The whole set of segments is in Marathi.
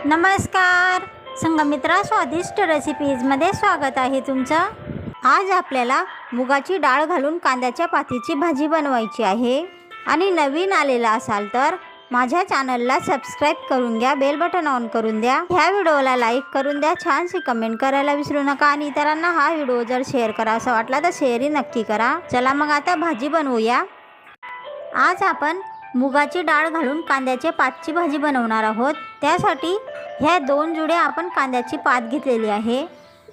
नमस्कार संगमित्रा स्वादिष्ट रेसिपीजमध्ये स्वागत आहे तुमचं। आज आपल्याला मुगाची डाळ घालून कांद्याच्या पातीची भाजी बनवायची आहे। आणि नवीन आलेला असाल तर माझ्या चॅनलला सबस्क्राइब करून घ्या, बेल बटन ऑन करून द्या, ह्या व्हिडिओला लाईक करून द्या, छानशी कमेंट करायला विसरू नका आणि इतरांना हा व्हिडिओ जर शेअर करावासा वाटला तर शेअरही नक्की करा। चला मग आता भाजी बनवूया। आज आपण मुगाची डाळ घालून कांद्याचे पातची भाजी बनवणार आहोत। त्यासाठी ह्या 2 जुड्या आपण कांद्याची पात घेतलेली आहे।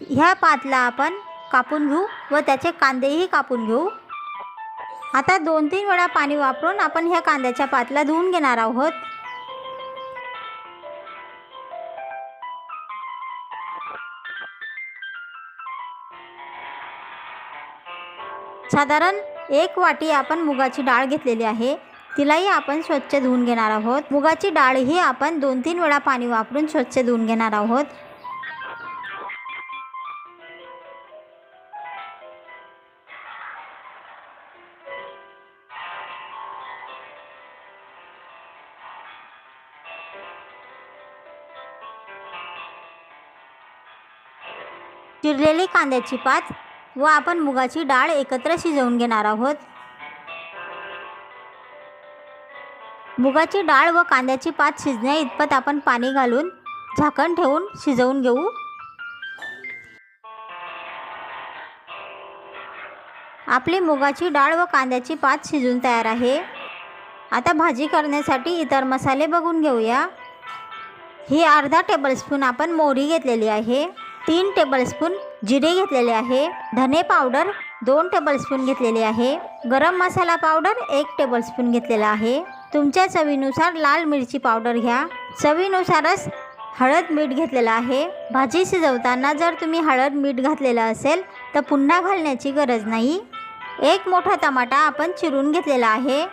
ह्या पातला आपण कापून घेऊ व त्याचे कांदेही कापून घेऊ। आता 2-3 वेळा पाणी वापरून आपण ह्या कांद्याच्या पातला धुवून घेणार आहोत। साधारण 1 वाटी आपण मुगाची डाळ घेतलेली आहे, तिलाही आपण स्वच्छ धुवून घेणार आहोत। मुगाची डाळ ही आपण 2-3 वेळा पाणी वापरून स्वच्छ धुवून घेणार आहोत। चिरलेली कांद्याची पात व आपण मुगाची डाळ एकत्र शिजवून घेणार आहोत। मुगाची डाळ व कांद्याची पात शिजण्या इतपत आपण पाणी घालून झाकण ठेवून शिजवून घेऊ। आपली मुगाची डाळ व कांद्याची पात शिजून तयार आहे। आता भाजी करण्यासाठी इतर मसाले बघून घेऊया। ही अर्धा टेबलस्पून आपण मोहरी घेतलेली आहे, 3 टेबलस्पून जिरे घेतलेले आहे, धने पावडर 2 टेबलस्पून घेतलेले आहे, गरम मसाला पावडर 1 टेबलस्पून घेतलेला आहे। तुमच्या चवीनुसार लाल मिरची पावडर घ्या। चवीनुसारच हळद मीठ घेतलेलं आहे। भाजी शिजवताना जर तुम्ही हळद मीठ घातलेलं असेल तर पुन्हा घालण्याची गरज नाही। 1 मोठा टमाटा आपण चिरून घेतलेला आहे।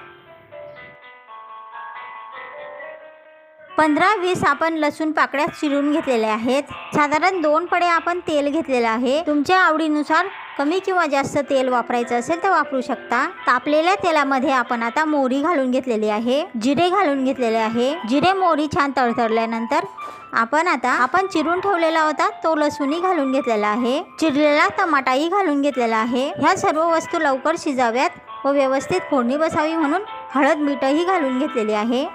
15-20 आपण लसूण पाकळ्या चिरून घेतलेल्या आहेत। साधारण 2 पडे आपण तेल घेतलेले आहे। तुमच्या आवडीनुसार कमी किंवा जास्त तेल वापरायचं असेल तर वापरू शकता। तापलेल्या तेलामध्ये आपण आता मोहरी घालून घेतलेली आहे, जिरे घालून घेतलेले आहे। जिरे मोहरी छान तडतडल्यानंतर आपण चिरून ठेवलेला होता तो लसूणही घालून घेतलेला आहे, चिरलेला टमाटाही घालून घेतलेला आहे। ह्या सर्व वस्तू लवकर शिजाव्यात व व्यवस्थित फोडणी बसावी म्हणून हळद मीठही घालून घेतलेले आहे।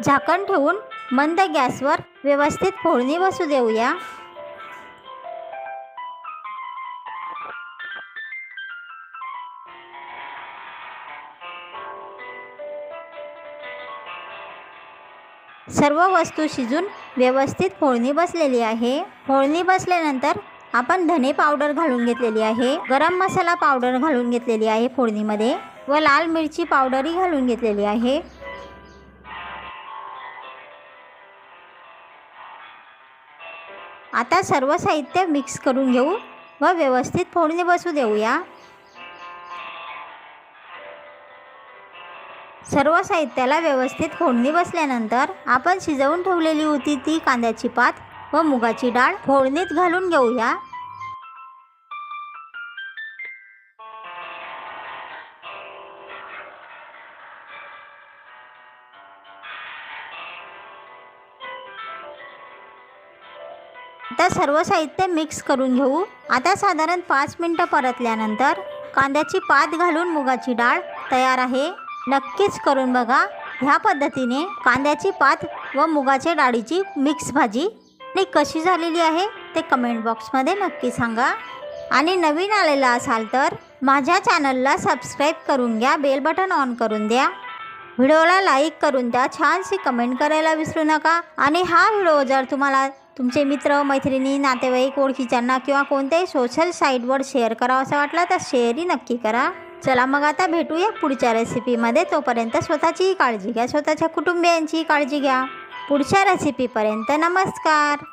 झाकण ठेवून मंद गॅसवर व्यवस्थित फोडणी बसू देऊया। सर्व वस्तू शिजून व्यवस्थित फोडणी बसलेली आहे। फोडणी बसल्यानंतर आपण धने पावडर घालून घेतलेली आहे, गरम मसाला पावडर घालून घेतलेली आहे फोडणीमध्ये व लाल मिरची पावडरही घालून घेतलेली आहे। आता सर्व साहित्य मिक्स करून घेऊ व व्यवस्थित फोडणी बसू देऊया। सर्व साहित्याला व्यवस्थित फोडणी बसल्यानंतर आपण शिजवून ठेवलेली होती ती कांद्याची पात व मुगाची डाळ फोडणीत घालून घेऊया। आता सर्व साहित्य मिक्स करून घेऊ। आता साधारण 5 मिनिटं परतल्यानंतर कांद्याची पात घालून मुगाची डाळ तयार आहे। नक्कीच करून बघा। ह्या पद्धतीने कांद्याची पात व मुगाच्या डाळीची मिक्स भाजी आणि कशी झालेली आहे ते कमेंट बॉक्समध्ये नक्की सांगा। आणि नवीन आलेला असाल तर माझ्या चॅनलला सबस्क्राइब करून घ्या, बेल बटन ऑन करून द्या, व्हिडिओला लाईक करून द्या, छानशी कमेंट करायला विसरू नका। आणि हा व्हिडिओ जर तुम्हाला तुमचे मित्र मैत्रिणी नातेवाईक ओळखीच्यांना किंवा कोणत्याही सोशल साईटवर शेअर करावासा वाटला तर शेअरही नक्की करा। चला मग आता भेटूया पुढच्या रेसिपीमध्ये। तोपर्यंत स्वतःचीही काळजी घ्या, स्वतःच्या कुटुंबियांचीही काळजी घ्या। पुढच्या रेसिपीपर्यंत नमस्कार।